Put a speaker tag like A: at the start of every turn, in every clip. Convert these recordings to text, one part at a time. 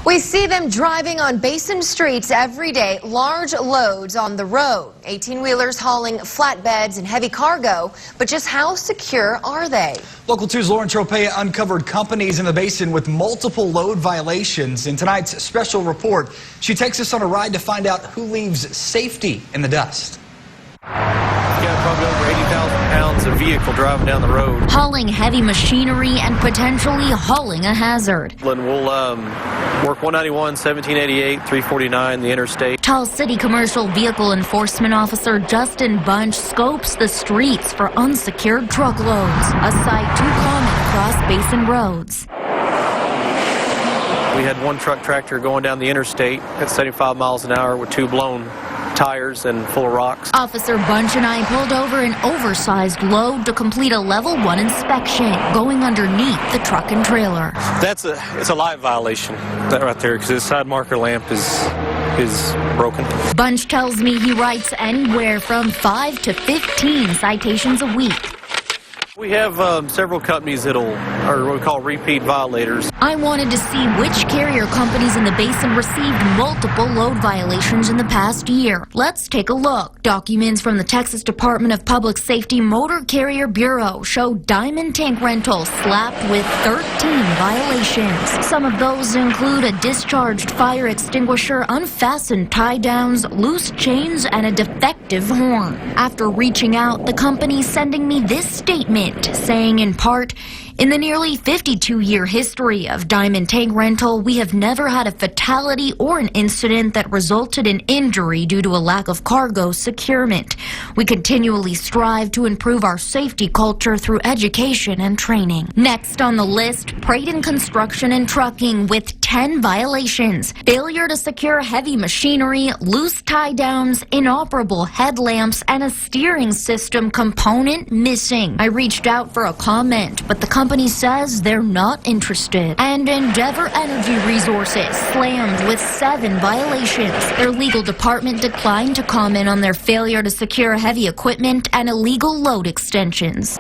A: We see them driving on Basin streets every day, large loads on the road. 18-wheelers hauling flatbeds and heavy cargo. But just how secure are they?
B: Local 2's Lauren Tropea uncovered companies in the Basin with multiple load violations. In tonight's special report, she takes us on a ride to find out who leaves safety in the dust.
C: You got probably over 80,000 pounds of vehicle driving down the road.
D: Hauling heavy machinery and potentially hauling a hazard.
C: And we'll work 191, 1788, 349, the interstate.
D: Tall City Commercial Vehicle Enforcement Officer Justin Bunch scopes the streets for unsecured truckloads, a sight too common across Basin roads.
C: We had one truck tractor going down the interstate at 75 miles an hour with two blown tires and full of rocks.
D: Officer Bunch and I pulled over an oversized load to complete a level 1 inspection, going underneath the truck and trailer.
C: It's a live violation, that right there, because the side marker lamp is broken.
D: Bunch tells me he writes anywhere from 5 to 15 citations a week.
C: We have several companies that are what we call repeat violators.
D: I wanted to see which carrier companies in the Basin received multiple load violations in the past year. Let's take a look. Documents from the Texas Department of Public Safety Motor Carrier Bureau show Diamond Tank Rental slapped with 13 violations. Some of those include a discharged fire extinguisher, unfastened tie-downs, loose chains, and a defective horn. After reaching out, the company sending me this statement, saying in part, "In the nearly 52-year history of Diamond Tank Rental, we have never had a fatality or an incident that resulted in injury due to a lack of cargo securement. We continually strive to improve our safety culture through education and training." Next on the list, Prayden Construction and Trucking with 10 violations. Failure to secure heavy machinery, loose tie-downs, inoperable headlamps, and a steering system component missing. I reached out for a comment, but the company says they're not interested. And Endeavor Energy Resources slammed with 7 violations. Their legal department declined to comment on their failure to secure heavy equipment and illegal load extensions.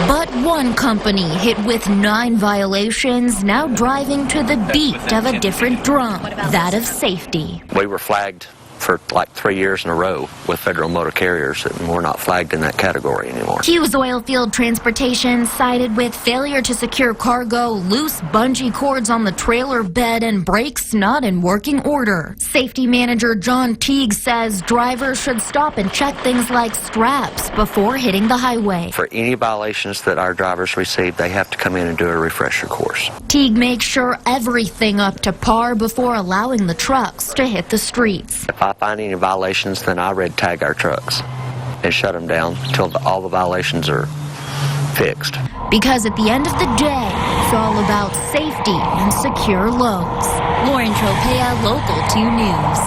D: But one company hit with 9 violations, now driving to the beat of a different drum, that of safety.
E: We were flagged for like 3 years in a row with federal motor carriers, and we're not flagged in that category anymore.
D: Hughes Oilfield Transportation cited with failure to secure cargo, loose bungee cords on the trailer bed, and brakes not in working order. Safety manager John Teague says drivers should stop and check things like straps before hitting the highway.
E: For any violations that our drivers receive, they have to come in and do a refresher course.
D: Teague makes sure everything up to par before allowing the trucks to hit the streets.
E: If I find any violations, then I red tag our trucks and shut them down until all the violations are fixed.
D: Because at the end of the day, it's all about safety and secure loads. Lauren Tropea, Local 2 News.